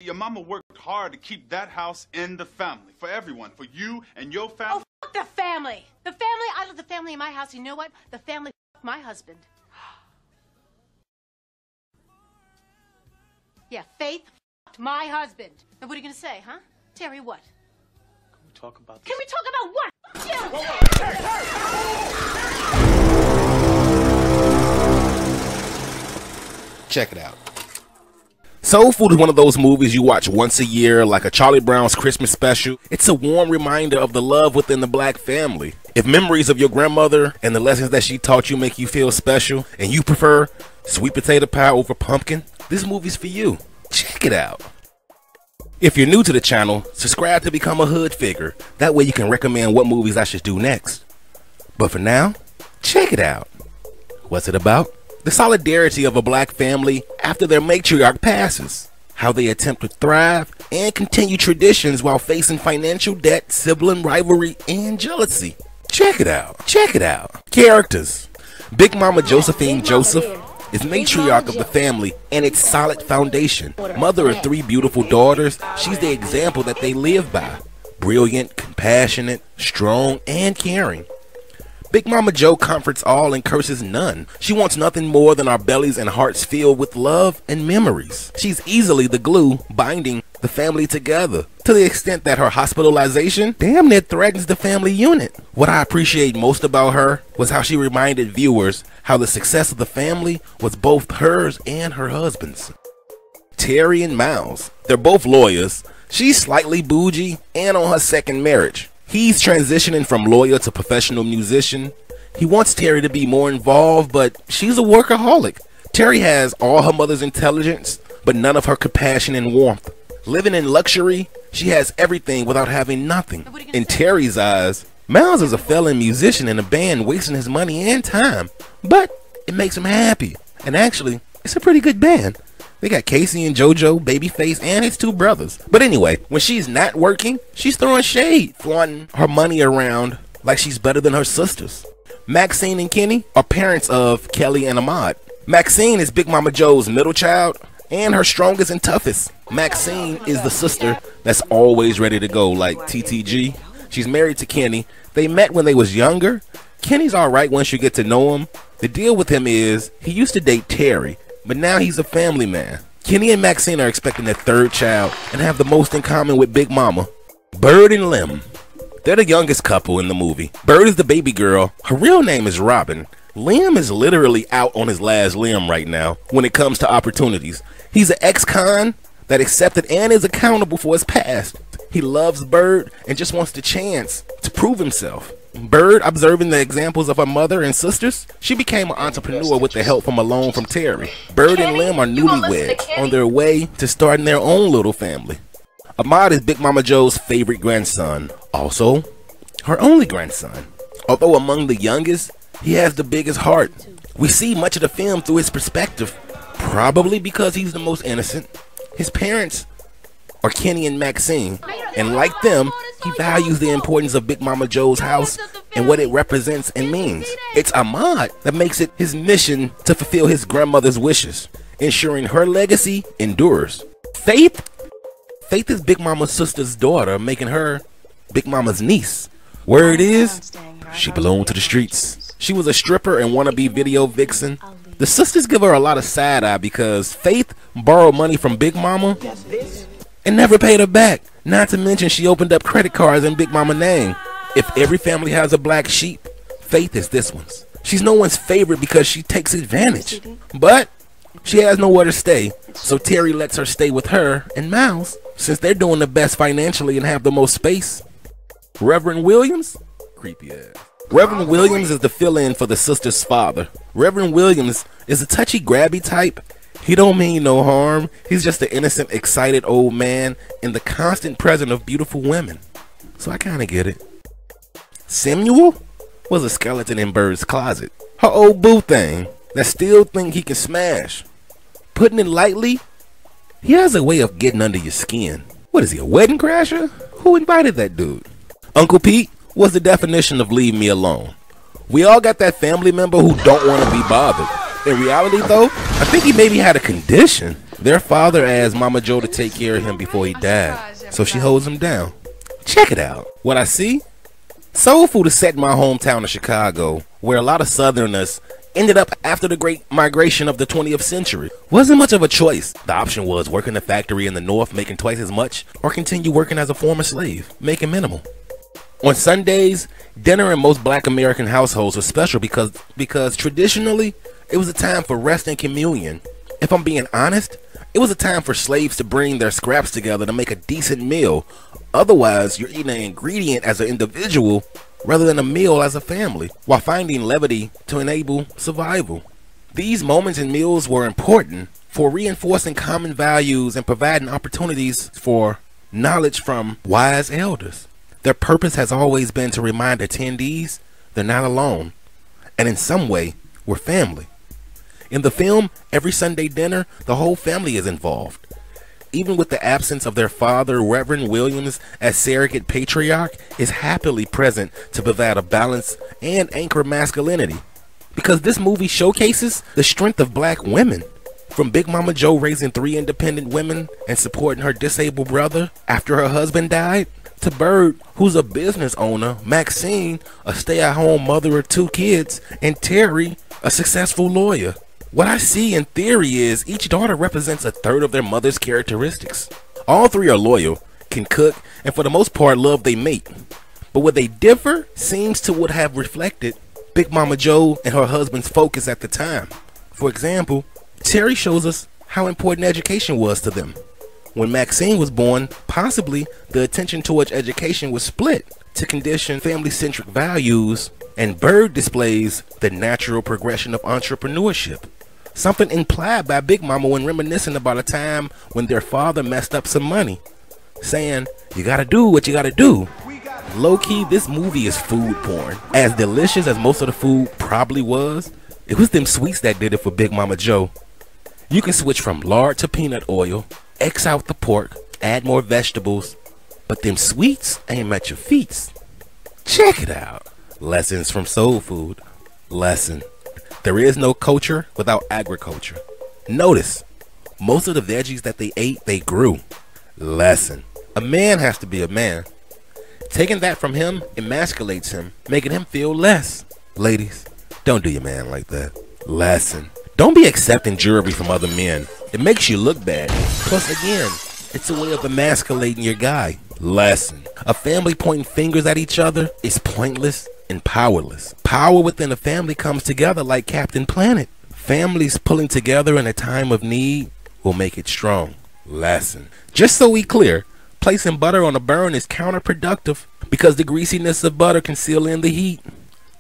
Your mama worked hard to keep that house in the family. For everyone. For you and your family. Oh, fuck the family. The family, I let the family in my house. You know what? The family fucked my husband. Yeah, Faith fucked my husband. Now what are you going to say, huh? Terry, what? Can we talk about this? Can we talk about what? Check it out. Soul Food is one of those movies you watch once a year, like a Charlie Brown's Christmas special. It's a warm reminder of the love within the black family. If memories of your grandmother and the lessons that she taught you make you feel special, and you prefer sweet potato pie over pumpkin, this movie's for you. Check it out. If you're new to the channel, subscribe to become a hood figure. That way you can recommend what movies I should do next. But for now, check it out. What's it about? The solidarity of a black family after their matriarch passes. How they attempt to thrive and continue traditions while facing financial debt, sibling rivalry, and jealousy. Check it out. Check it out. Characters. Big Mama Josephine Joseph is matriarch of the family and its solid foundation. Mother of 3 beautiful daughters, she's the example that they live by. Brilliant, compassionate, strong, and caring. Big Mama Joe comforts all and curses none. She wants nothing more than our bellies and hearts filled with love and memories. She's easily the glue binding the family together, to the extent that her hospitalization damn near threatens the family unit. What I appreciate most about her was how she reminded viewers how the success of the family was both hers and her husband's. Terri and Miles, they're both lawyers. She's slightly bougie and on her second marriage. He's transitioning from lawyer to professional musician. He wants Terri to be more involved, but she's a workaholic. Terri has all her mother's intelligence, but none of her compassion and warmth. Living in luxury, she has everything without having nothing. In Terry's eyes, Miles is a failing musician in a band wasting his money and time, but it makes him happy. And actually, it's a pretty good band. They got Casey and JoJo, Babyface, and his 2 brothers. But anyway, when she's not working, she's throwing shade, flaunting her money around like she's better than her sisters. Maxine and Kenny are parents of Kelly and Ahmad. Maxine is Big Mama Joe's middle child and her strongest and toughest. Maxine is the sister that's always ready to go, like TTG. She's married to Kenny. They met when they was younger. Kenny's alright once you get to know him. The deal with him is he used to date Terri, but now he's a family man. Kenny and Maxine are expecting their 3rd child and have the most in common with Big Mama. Bird and Lim. They're the youngest couple in the movie. Bird is the baby girl. Her real name is Robin. Lim is literally out on his last limb right now when it comes to opportunities. He's an ex-con that accepted and is accountable for his past. He loves Bird and just wants the chance to prove himself. Bird, observing the examples of her mother and sisters, she became an entrepreneur with the help from a loan from Terri. Bird and Lim are newlyweds on their way to starting their own little family. Ahmad is Big Mama Joe's favorite grandson, also her only grandson. Although among the youngest, he has the biggest heart. We see much of the film through his perspective, probably because he's the most innocent. His parents are Kenny and Maxine, and like them, he values the importance of Big Mama Joe's house and what it represents and means. It's Ahmad that makes it his mission to fulfill his grandmother's wishes, ensuring her legacy endures. Faith is Big Mama's sister's daughter, making her Big Mama's niece. Word is, she belonged to the streets. She was a stripper and wannabe video vixen. The sisters give her a lot of side eye because Faith borrowed money from Big Mama and never paid her back. Not to mention she opened up credit cards in Big Mama's name. If every family has a black sheep, Faith is this one's. She's no one's favorite because she takes advantage. But she has nowhere to stay, so Terri lets her stay with her and Miles, since they're doing the best financially and have the most space. Reverend Williams? Creepy ass. Reverend Williams is the fill-in for the sister's father. Reverend Williams is a touchy grabby type. He don't mean no harm. He's just an innocent, excited old man and the constant presence of beautiful women. So I kinda get it. Samuel was a skeleton in Bird's closet. Her old boo thing that still think he can smash. Putting it lightly, he has a way of getting under your skin. What is he, a wedding crasher? Who invited that dude? Uncle Pete was the definition of leave me alone. We all got that family member who don't want to be bothered. In reality though, I think he maybe had a condition. Their father asked Mama Joe to take care of him before he died, so she holds him down. Check it out. What I see? Soul food is set in my hometown of Chicago, where a lot of Southerners ended up after the great migration of the 20th century. Wasn't much of a choice. The option was work in the factory in the north making twice as much, or continue working as a former slave, making minimal. On Sundays, dinner in most black American households was special because traditionally, it was a time for rest and communion. If I'm being honest, it was a time for slaves to bring their scraps together to make a decent meal. Otherwise, you're eating an ingredient as an individual rather than a meal as a family, while finding levity to enable survival. These moments and meals were important for reinforcing common values and providing opportunities for knowledge from wise elders. Their purpose has always been to remind attendees they're not alone, and in some way, we're family. In the film, every Sunday dinner, the whole family is involved. Even with the absence of their father, Reverend Williams, as surrogate patriarch, is happily present to provide a balance and anchor masculinity. Because this movie showcases the strength of black women. From Big Mama Joe raising 3 independent women and supporting her disabled brother after her husband died, to Bird, who's a business owner, Maxine, a stay-at-home mother of 2 kids, and Terri, a successful lawyer. What I see in theory is each daughter represents a third of their mother's characteristics. All 3 are loyal, can cook, and for the most part love their mate. But where they differ seems to would have reflected Big Mama Joe and her husband's focus at the time. For example, Terri shows us how important education was to them. When Maxine was born, possibly the attention towards education was split to condition family-centric values, and Bird displays the natural progression of entrepreneurship. Something implied by Big Mama when reminiscing about a time when their father messed up some money, saying, "You gotta do what you gotta do." Low-key, this movie is food porn. As delicious as most of the food probably was, it was them sweets that did it for Big Mama Joe. You can switch from lard to peanut oil, X out the pork, add more vegetables, but them sweets ain't met your feats. Check it out. Lessons from soul food. Lesson: there is no culture without agriculture. Notice, most of the veggies that they ate, they grew. Lesson: a man has to be a man. Taking that from him emasculates him, making him feel less. Ladies, don't do your man like that. Lesson: don't be accepting jewelry from other men. It makes you look bad. Plus, again, it's a way of emasculating your guy. Lesson: a family pointing fingers at each other is pointless and powerless. Power within a family comes together like Captain Planet. Families pulling together in a time of need will make it strong. Lesson: just so we clear, placing butter on a burn is counterproductive because the greasiness of butter can seal in the heat.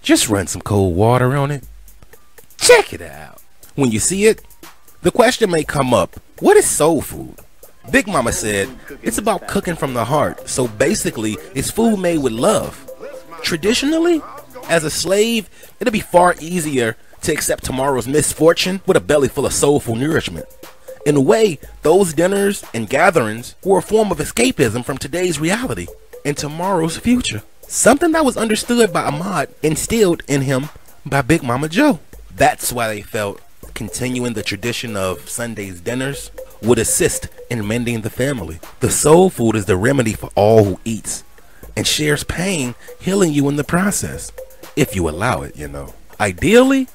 Just run some cold water on it. Check it out. When you see it, the question may come up, what is soul food? Big Mama said, it's about cooking from the heart, so basically, it's food made with love. Traditionally, as a slave, it'll be far easier to accept tomorrow's misfortune with a belly full of soulful nourishment. In a way, those dinners and gatherings were a form of escapism from today's reality and tomorrow's future. Something that was understood by Ahmad, instilled in him by Big Mama Joe. That's why they felt continuing the tradition of Sunday's dinners would assist in mending the family. The soul food is the remedy for all who eats and shares pain, healing you in the process, if you allow it, you know. Ideally,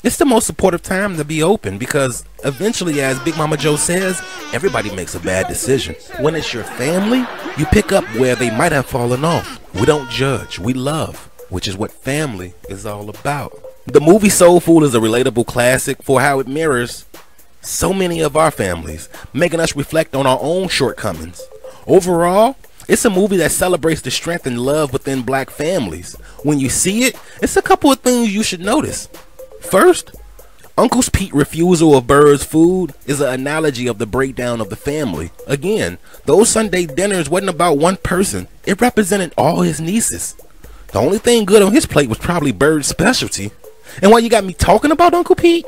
it's the most supportive time to be open because eventually, as Big Mama Joe says, everybody makes a bad decision. When it's your family, you pick up where they might have fallen off. We don't judge, we love, which is what family is all about. The movie Soul Food is a relatable classic for how it mirrors so many of our families, making us reflect on our own shortcomings. Overall, it's a movie that celebrates the strength and love within black families. When you see it, it's a couple of things you should notice. First, Uncle Pete's refusal of Bird's food is an analogy of the breakdown of the family. Again, those Sunday dinners wasn't about one person. It represented all his nieces. The only thing good on his plate was probably Bird's specialty. And while you got me talking about Uncle Pete,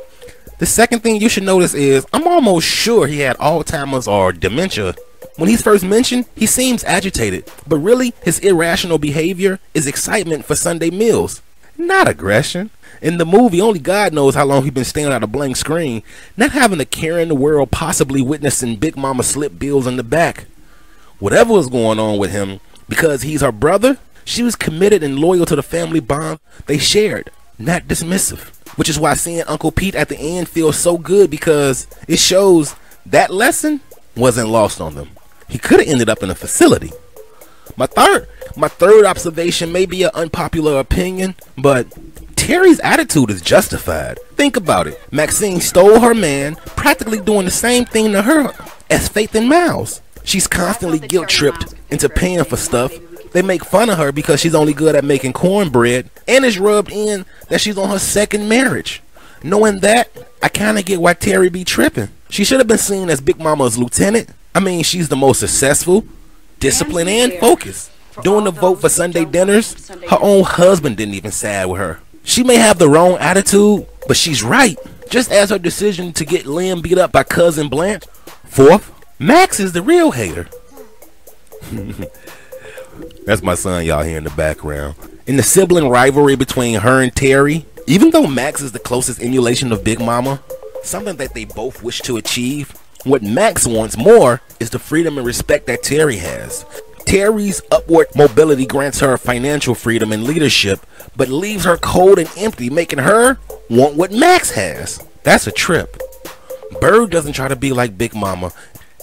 the second thing you should notice is I'm almost sure he had Alzheimer's or dementia. When he's first mentioned, he seems agitated, but really his irrational behavior is excitement for Sunday meals, not aggression. In the movie, only God knows how long he's been staring at a blank screen, not having a care in the world, possibly witnessing Big Mama slip bills in the back. Whatever was going on with him, because he's her brother, she was committed and loyal to the family bond they shared, not dismissive. Which is why seeing Uncle Pete at the end feels so good, because it shows that lesson wasn't lost on them. He could have ended up in a facility. My third observation may be an unpopular opinion, but Terry's attitude is justified. Think about it. Maxine stole her man, practically doing the same thing to her as Faith and Miles. She's constantly guilt-tripped into paying for stuff. They make fun of her because she's only good at making cornbread, and it's rubbed in that she's on her second marriage. Knowing that, I kinda get why Terry be tripping. She should have been seen as Big Mama's lieutenant. I mean, she's the most successful, disciplined, and focused. Doing the vote for Sunday dinners, her own husband didn't even side with her. She may have the wrong attitude, but she's right. Just as her decision to get Liam beat up by cousin Blanche. Fourth, Max is the real hater. That's my son y'all hear in the background. In the sibling rivalry between her and Terry, even though Max is the closest emulation of Big Mama, something that they both wish to achieve, what Max wants more is the freedom and respect that Terry has. Terry's upward mobility grants her financial freedom and leadership, but leaves her cold and empty, making her want what Max has. That's a trip. Bird doesn't try to be like Big Mama.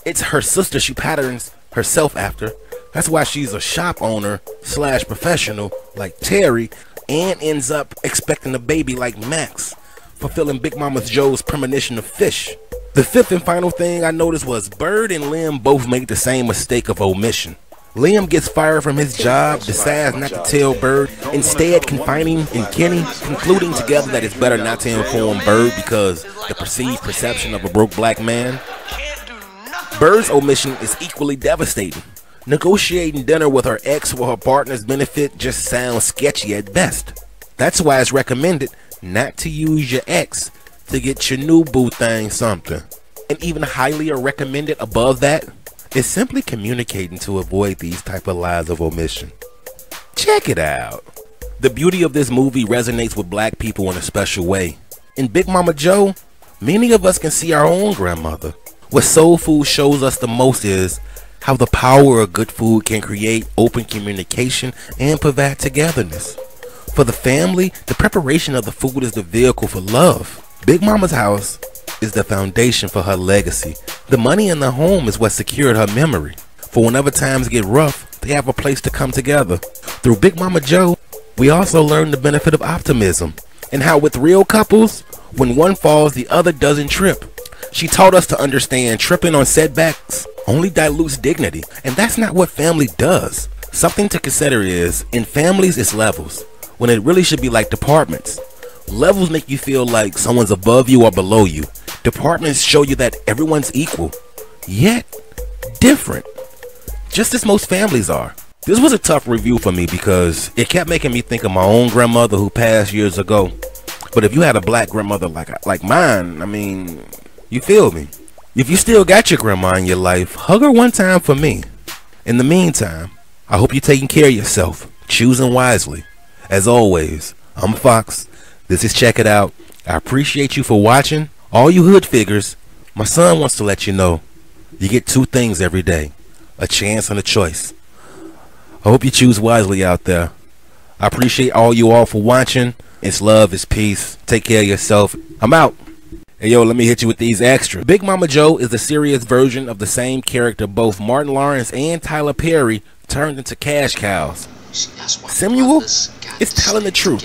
It's her sister she patterns herself after. That's why she's a shop owner slash professional like Terry, and ends up expecting a baby like Max, fulfilling Big Mama Joe's premonition of fish. The fifth and final thing I noticed was Bird and Liam both made the same mistake of omission. Liam gets fired from his job, decides not to tell Bird, instead confining in Kenny, concluding together that it's better not to inform Bird because the perceived perception of a broke black man. Bird's omission is equally devastating. Negotiating dinner with her ex for her partner's benefit just sounds sketchy at best. That's why it's recommended not to use your ex to get your new boo thing something. And even highly recommended above that is simply communicating to avoid these type of lies of omission. Check it out. The beauty of this movie resonates with black people in a special way. In Big Mama Joe, many of us can see our own grandmother. What soul food shows us the most is how the power of good food can create open communication and provide togetherness. For the family, the preparation of the food is the vehicle for love. Big Mama's house is the foundation for her legacy. The money in the home is what secured her memory. For whenever times get rough, they have a place to come together. Through Big Mama Joe, we also learn the benefit of optimism, and how with real couples, when one falls, the other doesn't trip. She taught us to understand tripping on setbacks only dilutes dignity, and that's not what family does. Something to consider is, in families it's levels, when it really should be like departments. Levels make you feel like someone's above you or below you. Departments show you that everyone's equal, yet different, just as most families are. This was a tough review for me because it kept making me think of my own grandmother who passed years ago. But if you had a black grandmother like mine, I mean, you feel me? If you still got your grandma in your life, hug her one time for me. In the meantime, I hope you're taking care of yourself, choosing wisely. As always, I'm Fox. This is Check It Out. I appreciate you for watching. All you hood figures, my son wants to let you know, you get two things every day, a chance and a choice. I hope you choose wisely out there. I appreciate all you all for watching. It's love, it's peace. Take care of yourself. I'm out. Hey yo, let me hit you with these extras. Big Mama Joe is the serious version of the same character both Martin Lawrence and Tyler Perry turned into cash cows. Samuel is telling the truth,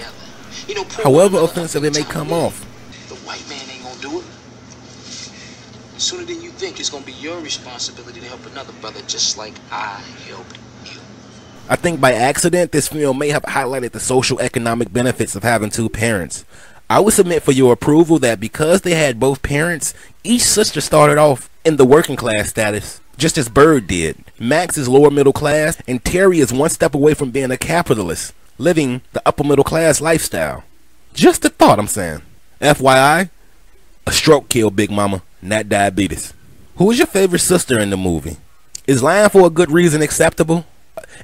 however offensive it may come off. The white man ain't gonna do it. Sooner than you think, it's gonna be your responsibility to help another brother just like I helped you. I think by accident, this film may have highlighted the social economic benefits of having two parents. I would submit for your approval that because they had both parents, each sister started off in the working class status, just as Bird did. Max is lower middle class, and Terry is one step away from being a capitalist, living the upper middle class lifestyle. Just a thought, I'm saying. FYI, a stroke killed Big Mama, not diabetes. Who is your favorite sister in the movie? Is lying for a good reason acceptable?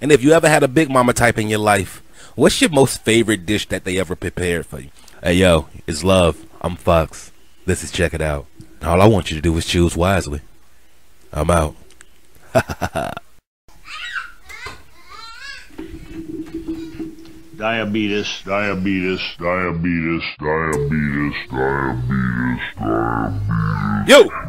And if you ever had a Big Mama type in your life, what's your most favorite dish that they ever prepared for you? Hey yo, it's Love. I'm Fox. This is Check It Out. All I want you to do is choose wisely. I'm out. Diabetes, diabetes, diabetes, diabetes, diabetes, diabetes. Yo!